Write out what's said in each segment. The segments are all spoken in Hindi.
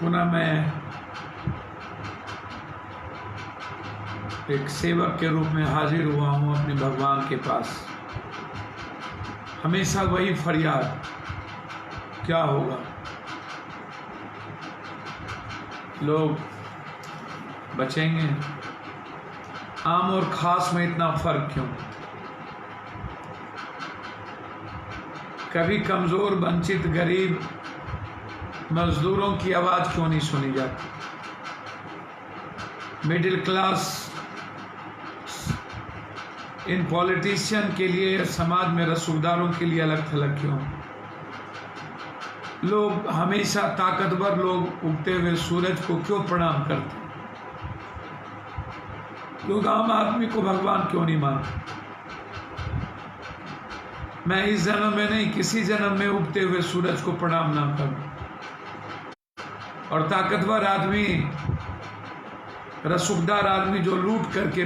पुनः मैं एक सेवक के रूप में हाजिर हुआ हूँ अपने भगवान के पास। हमेशा वही फरियाद, क्या होगा? लोग बचेंगे? आम और खास में इतना फर्क क्यों? कभी कमजोर, वंचित, गरीब, मजदूरों की आवाज क्यों नहीं सुनी जाती? मिडिल क्लास इन पॉलिटिशियन के लिए, समाज में रसूखदारों के लिए अलग थलग क्यों? लोग हमेशा ताकतवर लोग उगते हुए सूरज को क्यों प्रणाम करते? लोग आम आदमी को भगवान क्यों नहीं मानते? मैं इस जन्म में नहीं, किसी जन्म में उगते हुए सूरज को प्रणाम ना करूं। और ताकतवर आदमी, रसूखदार आदमी जो लूट करके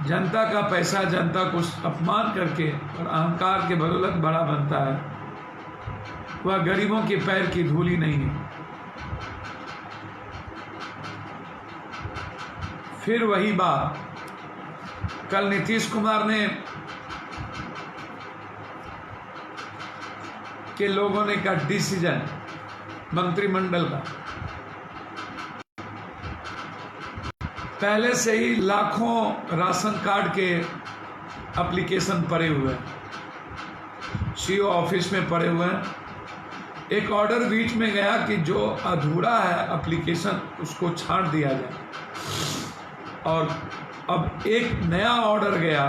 जनता का पैसा, जनता को अपमान करके और अहंकार के बदौलत बड़ा बनता है, वह गरीबों के पैर की धूली नहीं है। फिर वही बात, कल नीतीश कुमार ने के लोगों ने का डिसीजन मंत्रिमंडल का, पहले से ही लाखों राशन कार्ड के एप्लीकेशन पड़े हुए हैं, सीओ ऑफिस में पड़े हुए हैं। एक ऑर्डर बीच में गया कि जो अधूरा है एप्लीकेशन उसको छांट दिया जाए, और अब एक नया ऑर्डर गया,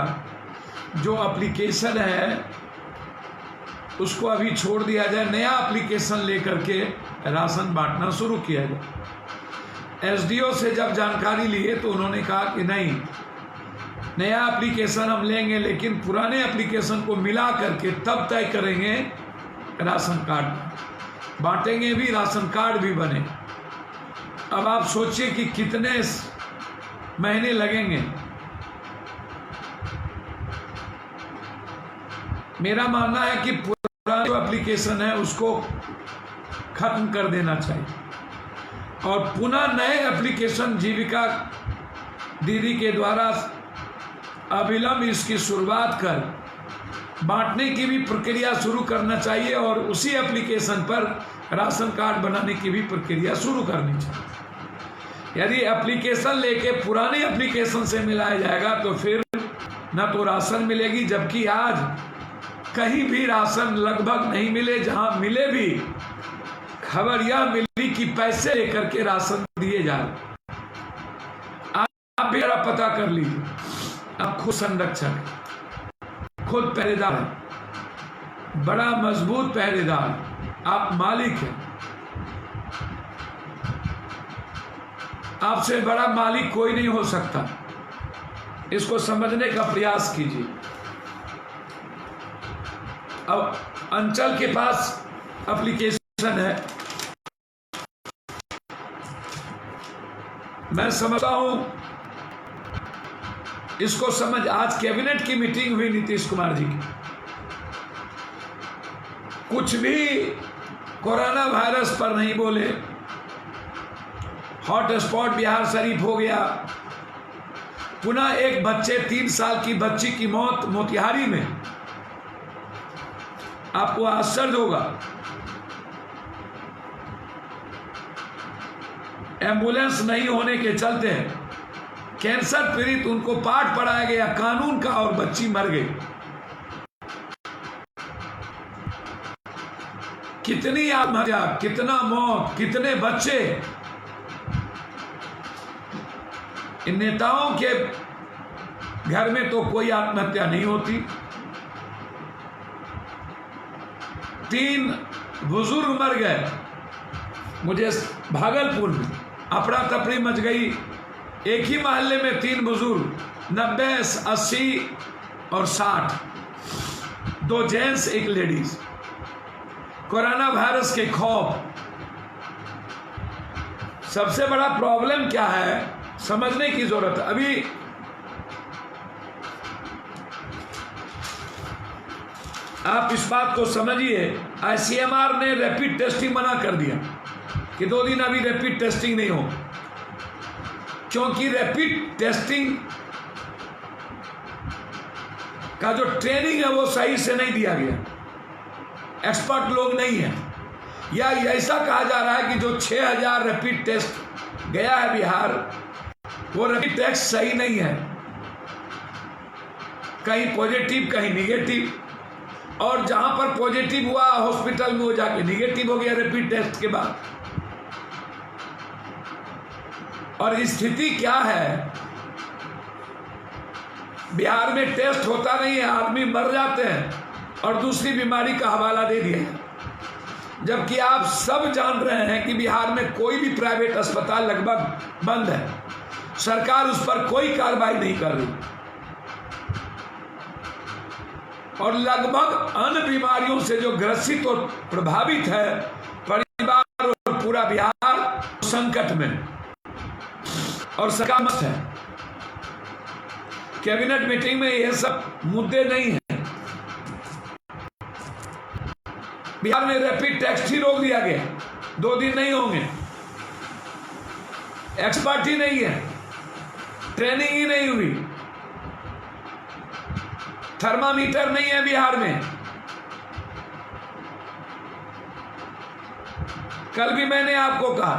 जो एप्लीकेशन है उसको अभी छोड़ दिया जाए, नया एप्लीकेशन लेकर के राशन बांटना शुरू किया जाए। एसडीओ से जब जानकारी लिए तो उन्होंने कहा कि नहीं, नया एप्लीकेशन हम लेंगे, लेकिन पुराने एप्लीकेशन को मिला करके तब तय करेंगे राशन कार्ड, बांटेंगे भी, राशन कार्ड भी बने। अब आप सोचिए कि कितने महीने लगेंगे। मेरा मानना है कि पुराना जो एप्लीकेशन है उसको खत्म कर देना चाहिए और पुनः नए एप्लीकेशन जीविका दीदी के द्वारा अविलंब इसकी शुरुआत कर बांटने की भी प्रक्रिया शुरू करना चाहिए, और उसी एप्लीकेशन पर राशन कार्ड बनाने की भी प्रक्रिया शुरू करनी चाहिए। यदि एप्लीकेशन लेके पुराने एप्लीकेशन से मिलाया जाएगा तो फिर न तो राशन मिलेगी, जबकि आज कहीं भी राशन लगभग नहीं मिले, जहां मिले भी खबर यह मिली कि पैसे लेकर के राशन दिए जा रहे। आप भी जरा पता कर लीजिए, आप खुद संरक्षक, खुद पहरेदार है, बड़ा मजबूत पहरेदार, आप मालिक हैं, आपसे बड़ा मालिक कोई नहीं हो सकता। इसको समझने का प्रयास कीजिए। अब अंचल के पास एप्लीकेशन है, मैं समझता हूं इसको समझ। आज कैबिनेट की मीटिंग हुई नीतीश कुमार जी की, कुछ भी कोरोना वायरस पर नहीं बोले। हॉटस्पॉट बिहार शरीफ हो गया, पुनः एक बच्चे 3 साल की बच्ची की मौत मोतिहारी में। आपको आश्चर्य होगा, एम्बुलेंस नहीं होने के चलते कैंसर पीड़ित उनको पाठ पढ़ाया गया कानून का और बच्ची मर गई। कितनी आत्महत्या, कितना मौत, कितने बच्चे। इन नेताओं के घर में तो कोई आत्महत्या नहीं होती। 3 बुजुर्ग मर गए। मुझे भागलपुर में अफरा तफरी मच गई, एक ही मोहल्ले में 3 बुजुर्ग, 90, 80 और 60, 2 जेंट्स 1 लेडीज। कोरोना वायरस के खौफ। सबसे बड़ा प्रॉब्लम क्या है समझने की जरूरत है। अभी आप इस बात को समझिए, ICMR ने रैपिड टेस्टिंग मना कर दिया कि 2 दिन अभी रैपिड टेस्टिंग नहीं हो, क्योंकि रैपिड टेस्टिंग का जो ट्रेनिंग है वो सही से नहीं दिया गया, एक्सपर्ट लोग नहीं है, या ऐसा कहा जा रहा है कि जो 6000 रैपिड टेस्ट गया है बिहार, वो रैपिड टेस्ट सही नहीं है, कहीं पॉजिटिव कहीं निगेटिव, और जहां पर पॉजिटिव हुआ हॉस्पिटल में वो जाके निगेटिव हो गया रैपिड टेस्ट के बाद। और स्थिति क्या है, बिहार में टेस्ट होता नहीं है, आदमी मर जाते हैं और दूसरी बीमारी का हवाला दे दिया है, जबकि आप सब जान रहे हैं कि बिहार में कोई भी प्राइवेट अस्पताल लगभग बंद है, सरकार उस पर कोई कार्रवाई नहीं कर रही, और लगभग अन्य बीमारियों से जो ग्रसित और प्रभावित है परिवार और पूरा बिहार संकट में, और सरकार मत है। कैबिनेट मीटिंग में ये सब मुद्दे नहीं है। बिहार में रैपिड टेस्ट ही रोक दिया गया, 2 दिन नहीं होंगे, एक्सपर्ट ही नहीं है, ट्रेनिंग ही नहीं हुई, थर्मामीटर नहीं है बिहार में। कल भी मैंने आपको कहा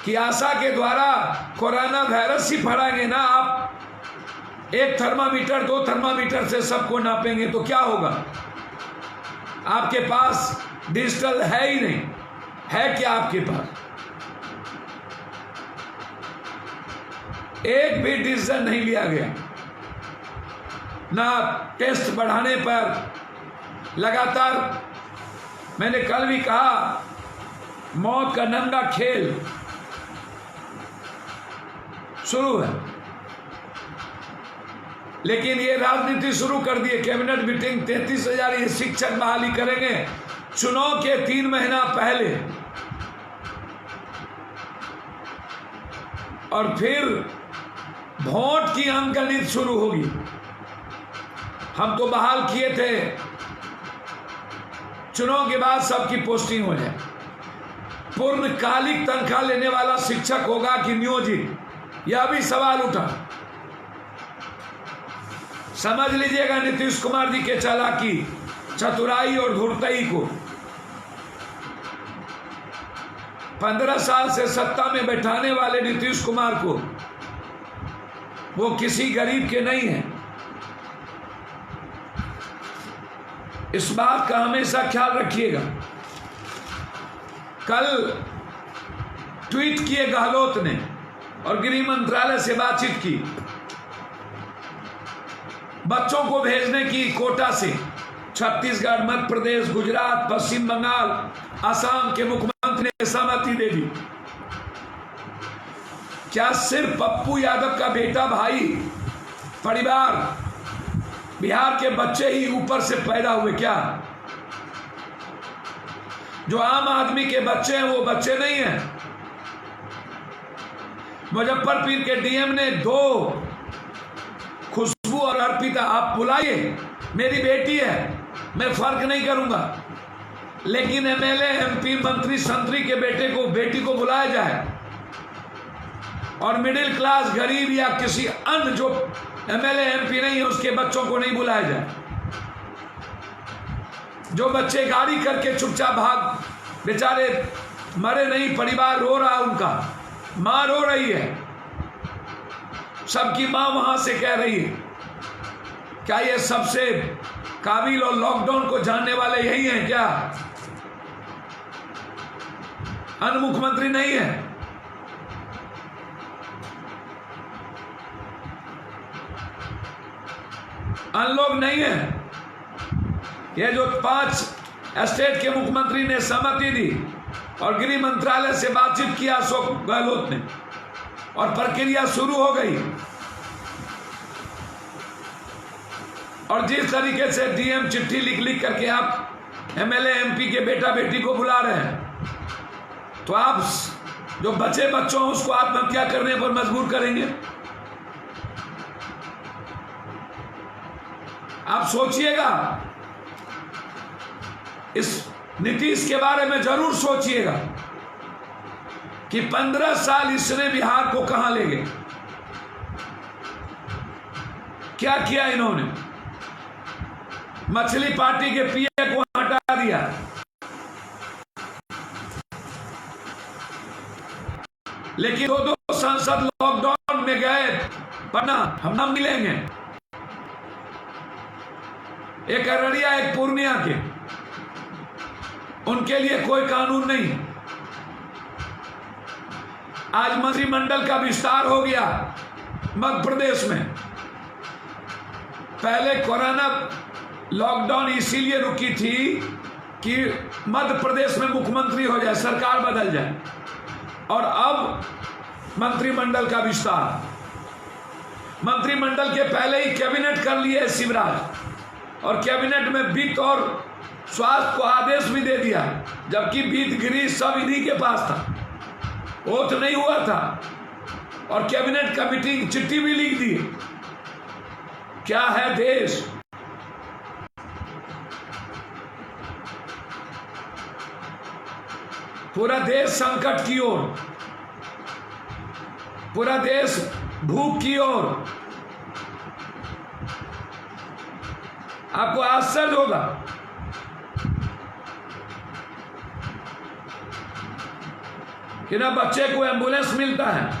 कि आशा के द्वारा कोरोना वायरस ही फैलाएंगे ना, आप 1 थर्मामीटर 2 थर्मामीटर से सबको नापेंगे तो क्या होगा? आपके पास डिजिटल है ही नहीं, है क्या आपके पास? एक भी डिसीजन नहीं लिया गया, ना टेस्ट बढ़ाने पर लगातार, मैंने कल भी कहा, मौत का नंगा खेल शुरू है, लेकिन ये राजनीति शुरू कर दी है। कैबिनेट मीटिंग 33,000 ये शिक्षक बहाली करेंगे चुनाव के 3 महीना पहले, और फिर वोट की अंकगणित शुरू होगी। हम तो बहाल किए थे, चुनाव के बाद सबकी पोस्टिंग हो जाए। पूर्णकालिक तनख्वाह लेने वाला शिक्षक होगा कि नियोजित, यह भी सवाल उठा। समझ लीजिएगा नीतीश कुमार जी के चालाकी, चतुराई और धूर्तई को। 15 साल से सत्ता में बैठाने वाले नीतीश कुमार को, वो किसी गरीब के नहीं है। इस बात का हमेशा ख्याल रखिएगा। कल ट्वीट किए गहलोत ने और गृह मंत्रालय से बातचीत की, बच्चों को भेजने की कोटा से छत्तीसगढ़, मध्य प्रदेश, गुजरात, पश्चिम बंगाल, असम के मुख्यमंत्री ने सहमति दे दी। क्या सिर्फ पप्पू यादव का बेटा, भाई, परिवार, बिहार के बच्चे ही ऊपर से पैदा हुए क्या? जो आम आदमी के बच्चे हैं वो बच्चे नहीं हैं। मुजफ्फरपुर के डीएम ने 2, खुशबू और अर्पिता, आप बुलाइए, मेरी बेटी है, मैं फर्क नहीं करूंगा, लेकिन एमएलए, एमपी, मंत्री, संतरी के बेटी को बुलाया जाए, और मिडिल क्लास, गरीब या किसी अन्य जो एमएलए, एमपी नहीं है उसके बच्चों को नहीं बुलाया जाए। जो बच्चे गाड़ी करके चुपचाप भाग, बेचारे मरे नहीं, परिवार रो रहा, उनका मां रो रही है, सबकी मां वहां से कह रही है, क्या ये सबसे काबिल और लॉकडाउन को जानने वाले यही हैं क्या? अन्य मुख्यमंत्री नहीं है। अन्य लोग नहीं है। ये जो 5 स्टेट के मुख्यमंत्री ने सहमति दी और गृह मंत्रालय से बातचीत किया अशोक गहलोत ने, और प्रक्रिया शुरू हो गई। और जिस तरीके से डीएम चिट्ठी लिख करके आप एमएलए, एमपी के बेटा बेटी को बुला रहे हैं, तो आप जो बच्चे बच्चों उसको आत्महत्या करने पर मजबूर करेंगे। आप सोचिएगा, इस नीतीश के बारे में जरूर सोचिएगा कि 15 साल इसने बिहार को कहां ले गए, क्या किया इन्होंने। मछली पार्टी के पीए को हटा दिया, लेकिन दो सांसद लॉकडाउन में गए पटना, हम ना मिलेंगे। एक अररिया, एक पूर्णिया के, उनके लिए कोई कानून नहीं। आज मंत्रिमंडल का विस्तार हो गया मध्य प्रदेश में। पहले कोरोना लॉकडाउन इसीलिए रुकी थी कि मध्य प्रदेश में मुख्यमंत्री हो जाए, सरकार बदल जाए, और अब मंत्रिमंडल का विस्तार। मंत्रिमंडल के पहले ही कैबिनेट कर लिए शिवराज, और कैबिनेट में वित्त और स्वास्थ्य को आदेश भी दे दिया, जबकि वित्त गिरी सब इन्हीं के पास था, वो तो नहीं हुआ था। और कैबिनेट का मीटिंग चिट्ठी भी लिख दी। क्या है देश। पूरा देश संकट की ओर, पूरा देश भूख की ओर। आपको आश्चर्य होगा कि ना बच्चे को एम्बुलेंस मिलता है।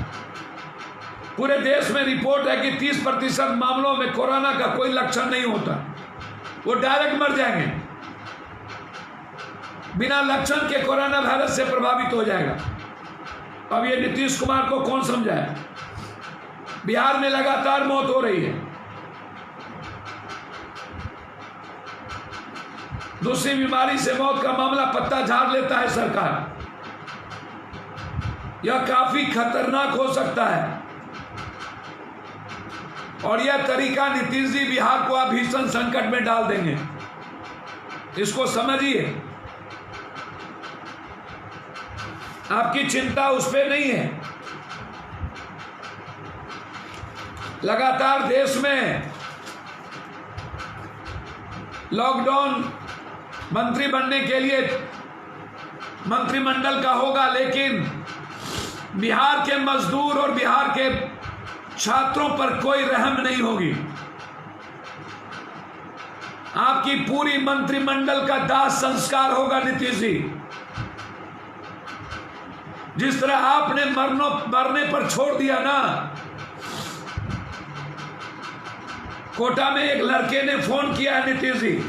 पूरे देश में रिपोर्ट है कि 30% मामलों में कोरोना का कोई लक्षण नहीं होता, वो डायरेक्ट मर जाएंगे, बिना लक्षण के कोरोना वायरस से प्रभावित हो जाएगा। अब ये नीतीश कुमार को कौन समझाए। बिहार में लगातार मौत हो रही है। दूसरी बीमारी से मौत का मामला पत्ता झाड़ लेता है सरकार। यह काफी खतरनाक हो सकता है, और यह तरीका नीतीश जी बिहार को आप भीषण संकट में डाल देंगे, इसको समझिए। आपकी चिंता उस पर नहीं है। लगातार देश में लॉकडाउन मंत्री बनने के लिए मंत्रिमंडल का होगा, लेकिन बिहार के मजदूर और बिहार के छात्रों पर कोई रहम नहीं होगी। आपकी पूरी मंत्रिमंडल का दाह संस्कार होगा नीतीश जी। जिस तरह आपने मरने पर छोड़ दिया ना। कोटा में एक लड़के ने फोन किया है नीतीश जी,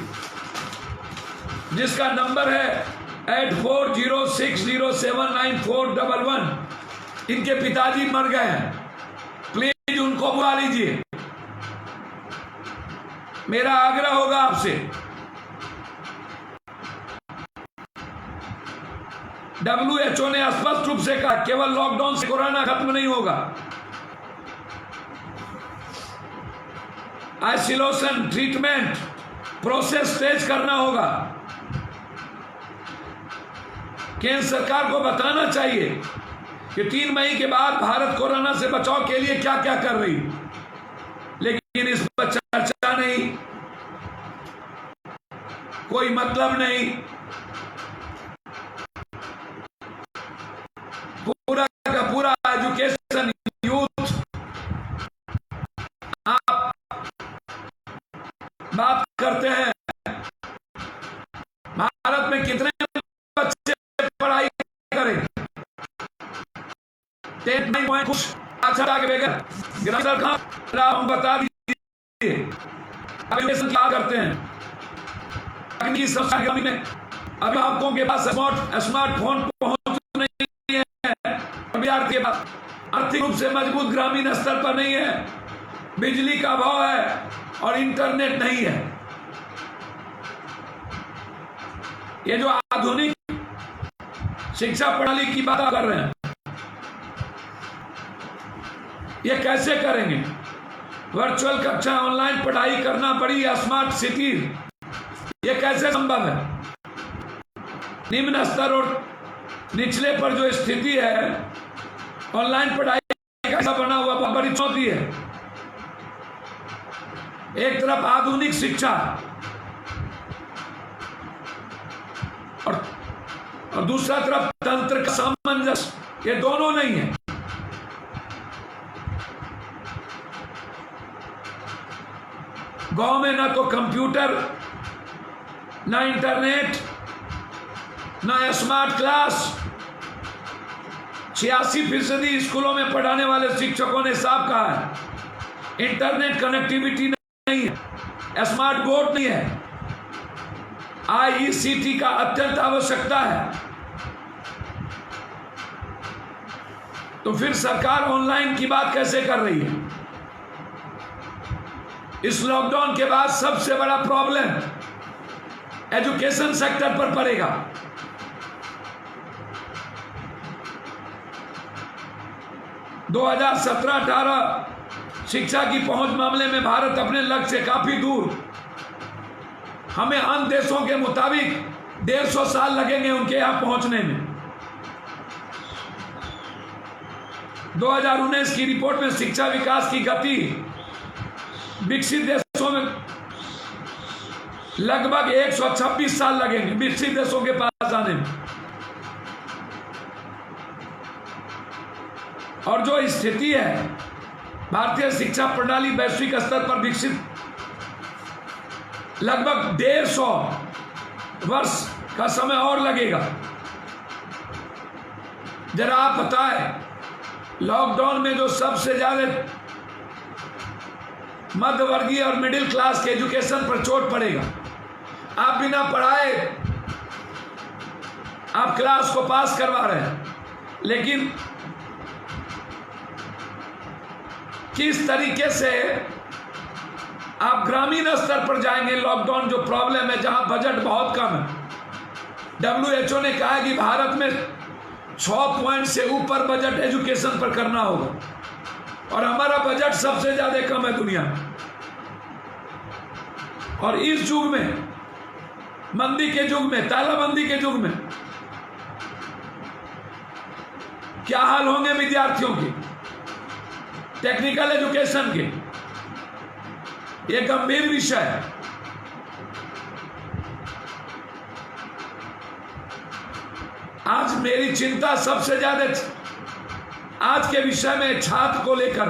जिसका नंबर है 8406079411। इनके पिताजी मर गए हैं, प्लीज उनको बुला लीजिए। मेरा आग्रह होगा आपसे। WHO ने स्पष्ट रूप से कहा, केवल लॉकडाउन से कोरोना खत्म नहीं होगा। आइसोलेशन ट्रीटमेंट प्रोसेस तेज करना होगा। केंद्र सरकार को बताना चाहिए कि 3 मई के बाद भारत कोरोना से बचाव के लिए क्या क्या कर रही, लेकिन इस पर चर्चा नहीं, कोई मतलब नहीं। पूरा का पूरा एजुकेशन यूथ, आप बात करते हैं भारत में कितने बच्चे पढ़ाई करें, 10 पॉइंट कुछ अच्छा के बगैर हम बता दीजिए क्या करते हैं। में अभिभावकों के पास स्मार्टफोन पहुंच नहीं है, बिहार के पास आर्थिक रूप से मजबूत ग्रामीण स्तर पर नहीं है, बिजली का अभाव है और इंटरनेट नहीं है। ये जो आधुनिक शिक्षा प्रणाली की बात कर रहे हैं, ये कैसे करेंगे। वर्चुअल कक्षा, ऑनलाइन पढ़ाई करना, बड़ी स्मार्ट सिटी, ये कैसे संभव है। निम्न स्तर और निचले पर जो स्थिति है, ऑनलाइन पढ़ाई कैसा बना हुआ, बहुत बड़ी चुनौती है। एक तरफ आधुनिक शिक्षा, और दूसरा तरफ तंत्र का सामंजस्य, ये दोनों नहीं है। गांव में ना तो कंप्यूटर, ना इंटरनेट, ना स्मार्ट क्लास। 86% स्कूलों में पढ़ाने वाले शिक्षकों ने साफ कहा है इंटरनेट कनेक्टिविटी नहीं है, स्मार्ट बोर्ड नहीं है, ICT का अत्यंत आवश्यकता है। तो फिर सरकार ऑनलाइन की बात कैसे कर रही है? इस लॉकडाउन के बाद सबसे बड़ा प्रॉब्लम एजुकेशन सेक्टर पर पड़ेगा। दो 2017-18 शिक्षा की पहुंच मामले में भारत अपने लक्ष्य से काफी दूर। हमें अन्य देशों के मुताबिक 150 साल लगेंगे उनके यहां पहुंचने में। 2019 की रिपोर्ट में शिक्षा विकास की गति विकसित देशों में लगभग 126 साल लगेंगे विकसित देशों के पास आने में। और जो स्थिति है, भारतीय शिक्षा प्रणाली वैश्विक स्तर पर विकसित लगभग 150 वर्ष का समय और लगेगा। जरा आप बताएं, लॉकडाउन में जो सबसे ज्यादा मध्यवर्गीय और मिडिल क्लास के एजुकेशन पर चोट पड़ेगा। आप बिना पढ़ाए आप क्लास को पास करवा रहे हैं, लेकिन किस तरीके से आप ग्रामीण स्तर पर जाएंगे? लॉकडाउन जो प्रॉब्लम है, जहां बजट बहुत कम है। WHO ने कहा है कि भारत में 6 पॉइंट से ऊपर बजट एजुकेशन पर करना होगा, और हमारा बजट सबसे ज्यादा कम है दुनिया में। और इस युग में, मंदी के युग में, तालाबंदी के युग में क्या हाल होंगे विद्यार्थियों के, टेक्निकल एजुकेशन के? यह गंभीर विषय है। आज मेरी चिंता सबसे ज्यादा आज के विषय में छात्र को लेकर,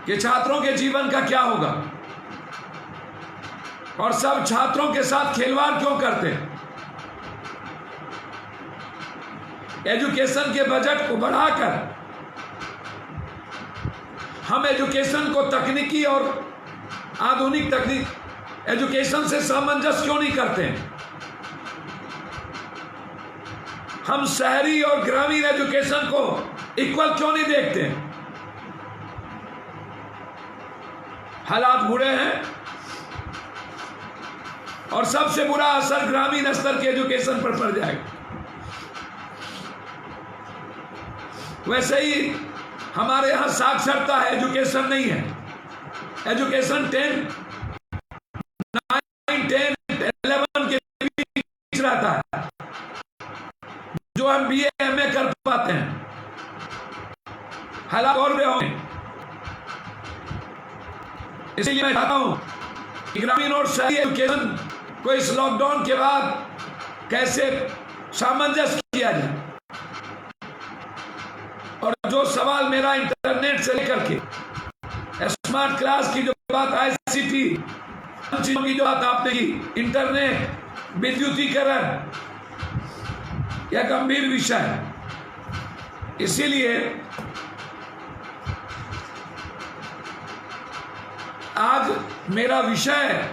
कि छात्रों के जीवन का क्या होगा, और सब छात्रों के साथ खिलवाड़ क्यों करते हैं? एजुकेशन के बजट को बढ़ाकर हम एजुकेशन को तकनीकी और आधुनिक तकनीक एजुकेशन से सामंजस्य क्यों नहीं करते हैं? हम शहरी और ग्रामीण एजुकेशन को इक्वल क्यों नहीं देखते हैं? हालात बुरे हैं, और सबसे बुरा असर ग्रामीण स्तर के एजुकेशन पर पड़ जाएगा। वैसे ही हमारे यहां साक्षरता है, एजुकेशन नहीं है। एजुकेशन 9, 10, 11 के बीच रहता है, जो हम BA MA कर पाते हैं। हालात और भी होंगे। इसलिए मैं चाहता हूं कि ग्रामीण और शहरी एजुकेशन को इस लॉकडाउन के बाद कैसे सामंजस्य किया जाए। और जो सवाल मेरा इंटरनेट से लेकर के स्मार्ट क्लास की जो बात, ICT चीजों की जो बात आपने की, इंटरनेट, विद्युतीकरण, यह गंभीर विषय है। इसीलिए आज मेरा विषय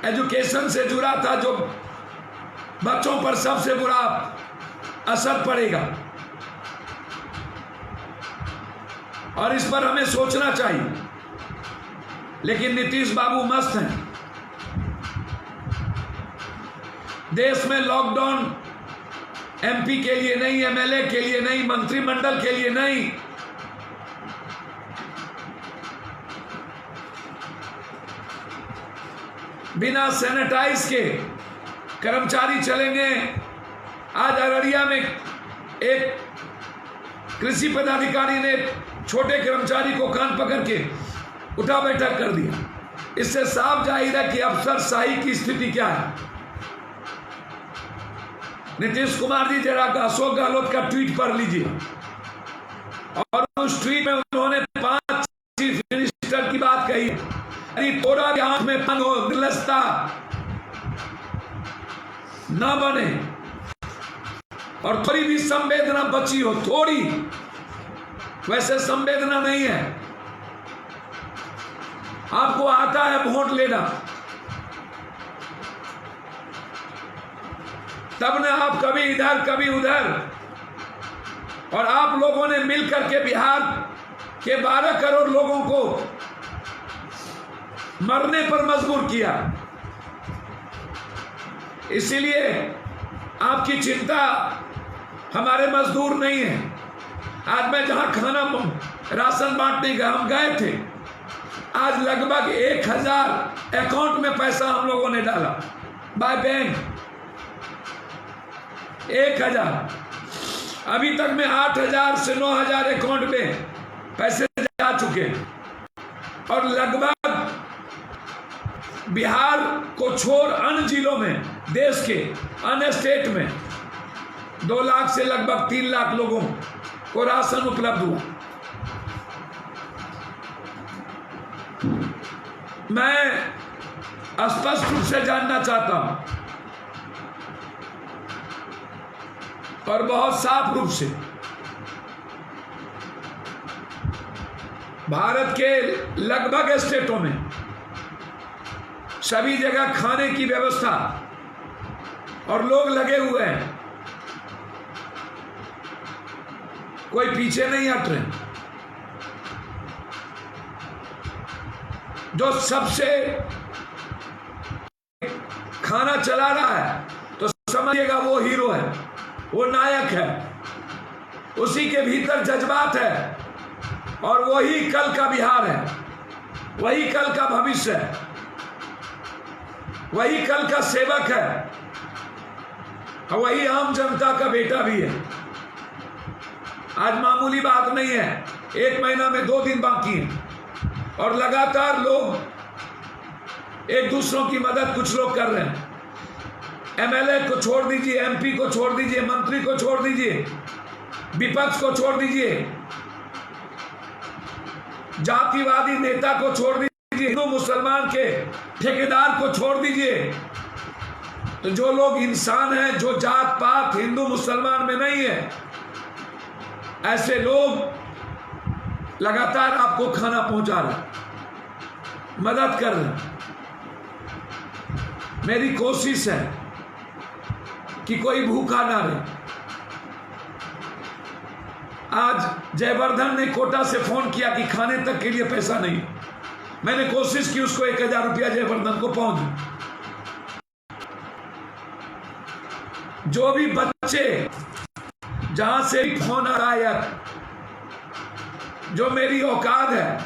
एजुकेशन से जुड़ा था, जो बच्चों पर सबसे बुरा असर पड़ेगा, और इस पर हमें सोचना चाहिए। लेकिन नीतीश बाबू मस्त हैं। देश में लॉकडाउन MP के लिए नहीं, MLA के लिए नहीं, मंत्रिमंडल के लिए नहीं, बिना सैनिटाइज के कर्मचारी चलेंगे। आज अररिया में एक कृषि पदाधिकारी ने छोटे कर्मचारी को कान पकड़ के उठा बैठक कर दिया। इससे साफ जाहिर है कि अफसरशाही की स्थिति क्या है। नीतीश कुमार जी जरा अशोक गहलोत का ट्वीट पढ़ लीजिए, और उस ट्वीट में उन्होंने 5 चीफ मिनिस्टर की बात कही। यदि थोड़ा भी आंख में पानी हो, निर्लजता न बने और थोड़ी भी संवेदना बची हो, थोड़ी, वैसे संवेदना नहीं है, आपको आता है वोट लेना, तब ने आप कभी इधर कभी उधर, और आप लोगों ने मिलकर के बिहार के 12 करोड़ लोगों को मरने पर मजबूर किया। इसीलिए आपकी चिंता हमारे मजदूर नहीं है। आज मैं जहां खाना राशन बांटने गया, हम गए थे, आज लगभग 1000 अकाउंट में पैसा हम लोगों ने डाला बाय बैंक, 1000। अभी तक में 8000 से 9000 अकाउंट में पैसे जा चुके, और लगभग बिहार को छोड़ अन्य जिलों में, देश के अन्य स्टेट में 2 लाख से लगभग 3 लाख लोगों को राशन उपलब्ध हुआ। मैं स्पष्ट रूप से जानना चाहता हूं और बहुत साफ रूप से, भारत के लगभग स्टेटों में सभी जगह खाने की व्यवस्था और लोग लगे हुए हैं, कोई पीछे नहीं हट रहे। जो सबसे खाना चला रहा है तो समझिएगा वो हीरो है, वो नायक है, उसी के भीतर जज्बात है, और वही कल का बिहार है, वही कल का भविष्य है, वही कल का सेवक है, और वही आम जनता का बेटा भी है। आज मामूली बात नहीं है, 1 महीना में 2 दिन बाकी है, और लगातार लोग एक दूसरों की मदद कुछ लोग कर रहे हैं। एमएलए को छोड़ दीजिए, एमपी को छोड़ दीजिए, मंत्री को छोड़ दीजिए, विपक्ष को छोड़ दीजिए, जातिवादी नेता को छोड़ दीजिए, हिंदू मुसलमान के ठेकेदार को छोड़ दीजिए, तो जो लोग इंसान हैं, जो जात पात हिंदू मुसलमान में नहीं है, ऐसे लोग लगातार आपको खाना पहुंचा रहे, मदद कर रहे। मेरी कोशिश है कि कोई भूखा ना रहे। आज जयवर्धन ने कोटा से फोन किया कि खाने तक के लिए पैसा नहीं। मैंने कोशिश की उसको 1000 रुपया जयवर्धन को पहुंच। जो भी बच्चे जहां से भी फोन आ रहा है, जो मेरी औकात है,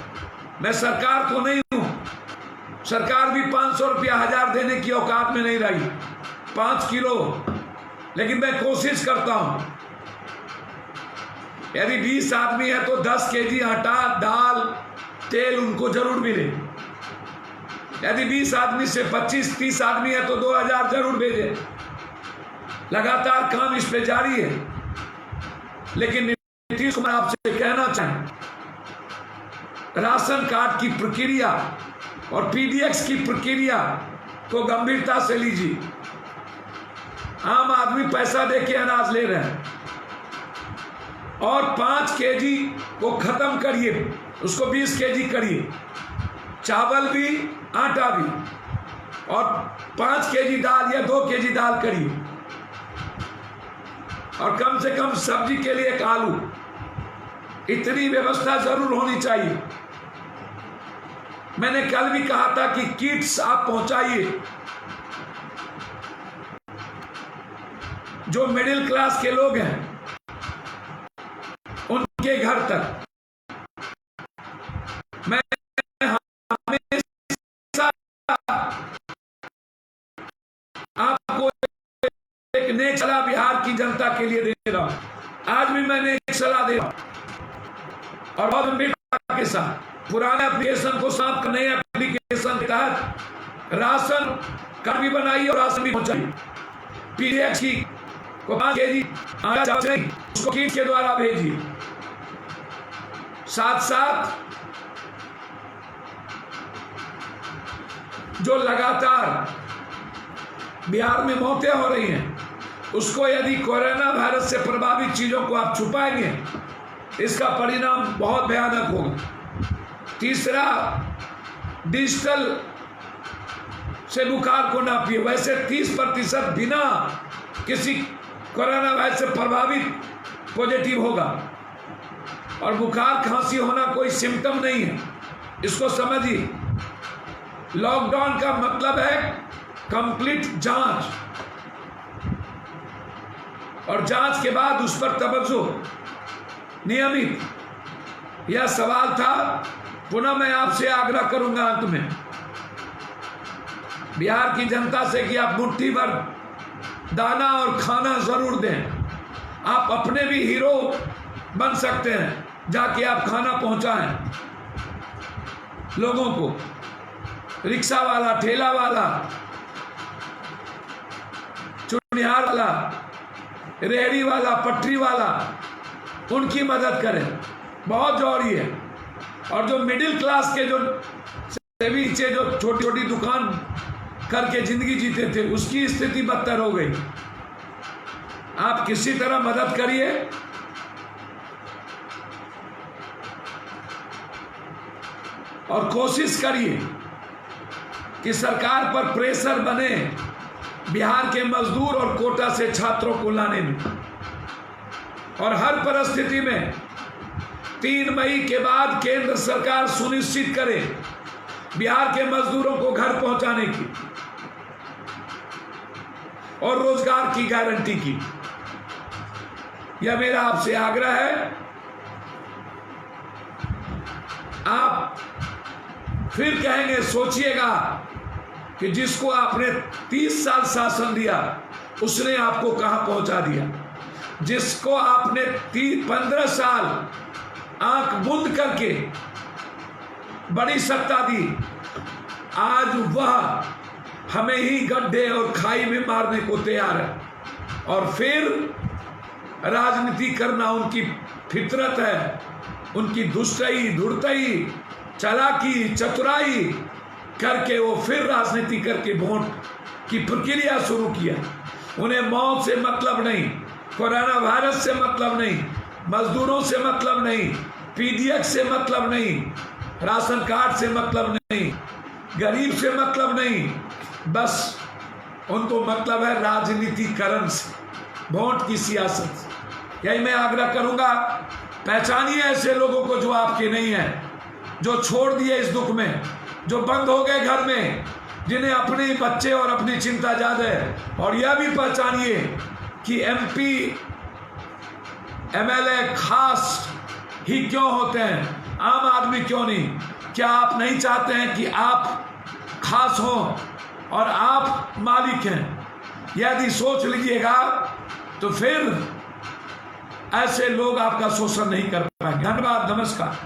मैं सरकार तो नहीं हूं, सरकार भी 500 रुपया 1000 देने की औकात में नहीं रही, 5 किलो, लेकिन मैं कोशिश करता हूं। यदि 20 आदमी है तो 10 केजी आटा, दाल, तेल उनको जरूर मिले। यदि 20 आदमी से 25-30 आदमी है तो 2000 जरूर भेजे। लगातार काम इस पे जारी है। लेकिन नीतीश कुमार आपसे कहना चाहें, राशन कार्ड की प्रक्रिया और पीडीएक्स की प्रक्रिया को गंभीरता से लीजिए। आम आदमी पैसा देके अनाज ले रहे हैं, और 5 केजी को खत्म करिए, उसको 20 केजी करिए, चावल भी आटा भी, और 5 केजी दाल या 2 केजी दाल करिए, और कम से कम सब्जी के लिए एक आलू। इतनी व्यवस्था जरूर होनी चाहिए। मैंने कल भी कहा था कि किट्स आप पहुंचाइए, जो मिडिल क्लास के लोग हैं उनके घर तक। मैं हमेशा आपको एक नेक सलाह बिहार की जनता के लिए दे रहा हूं। आज भी मैंने एक सलाह दे रहा हूं, और बहुत गंभीरता के साथ। पुराने एप्लीकेशन को समाप्त, नए एप्लीकेशन के तहत राशन कार्ड भी बनाइए और राशन भी पहुंचाइए। पीडीएक्स की को 5 केजी उसको किट के द्वारा भेजिए। साथ साथ जो लगातार बिहार में मौतें हो रही हैं, उसको यदि कोरोना वायरस से प्रभावित चीजों को आप छुपाएंगे, इसका परिणाम बहुत भयानक होगा। तीसरा, डिजिटल से बुखार को नापिए। वैसे 30% बिना किसी कोरोना वायरस से प्रभावित पॉजिटिव होगा, और बुखार खांसी होना कोई सिम्टम नहीं है, इसको समझिए। लॉकडाउन का मतलब है कंप्लीट जांच, और जांच के बाद उस पर तवज्जो नियमित। यह सवाल था। पुनः मैं आपसे आग्रह करूंगा अंत में बिहार की जनता से कि आप मुट्ठी भर दाना और खाना जरूर दें। आप अपने भी हीरो बन सकते हैं, जाके आप खाना पहुंचाएं लोगों को। रिक्शा वाला, ठेला वाला, चुनिहार वाला, रेहड़ी वाला, पटरी वाला, उनकी मदद करें, बहुत जरूरी है। और जो मिडिल क्लास के जो नीचे जो छोटी छोटी दुकान करके जिंदगी जीते थे, उसकी स्थिति बदतर हो गई। आप किसी तरह मदद करिए। और कोशिश करिए कि सरकार पर प्रेशर बने बिहार के मजदूर और कोटा से छात्रों को लाने में। और हर परिस्थिति में 3 मई के बाद केंद्र सरकार सुनिश्चित करे बिहार के मजदूरों को घर पहुंचाने की और रोजगार की गारंटी की। यह मेरा आपसे आग्रह है। आप फिर कहेंगे, सोचिएगा कि जिसको आपने 30 साल शासन दिया, उसने आपको कहां पहुंचा दिया। जिसको आपने 15 साल आंख बंद करके बड़ी सत्ता दी, आज वह हमें ही गड्ढे और खाई में मारने को तैयार है। और फिर राजनीति करना उनकी फितरत है। उनकी दुष्टई, धुरतई, चालाकी, चतुराई करके वो फिर राजनीति करके वोट की प्रक्रिया शुरू किया। उन्हें मौत से मतलब नहीं, कोरोना वायरस से मतलब नहीं, मजदूरों से मतलब नहीं, पीडीएक्स से मतलब नहीं, राशन कार्ड से मतलब नहीं, गरीब से मतलब नहीं, बस उनको मतलब है राजनीतिकरण से, वोट की सियासत से। यही मैं आग्रह करूंगा, पहचानिए ऐसे लोगों को जो आपके नहीं है, जो छोड़ दिए इस दुख में, जो बंद हो गए घर में, जिन्हें अपने बच्चे और अपनी चिंता ज्यादा है। और यह भी पहचानिए कि एमपी एमएलए खास ही क्यों होते हैं, आम आदमी क्यों नहीं। क्या आप नहीं चाहते हैं कि आप खास हो और आप मालिक हैं? यदि सोच लीजिएगा तो फिर ऐसे लोग आपका शोषण नहीं कर पाएंगे। धन्यवाद, नमस्कार।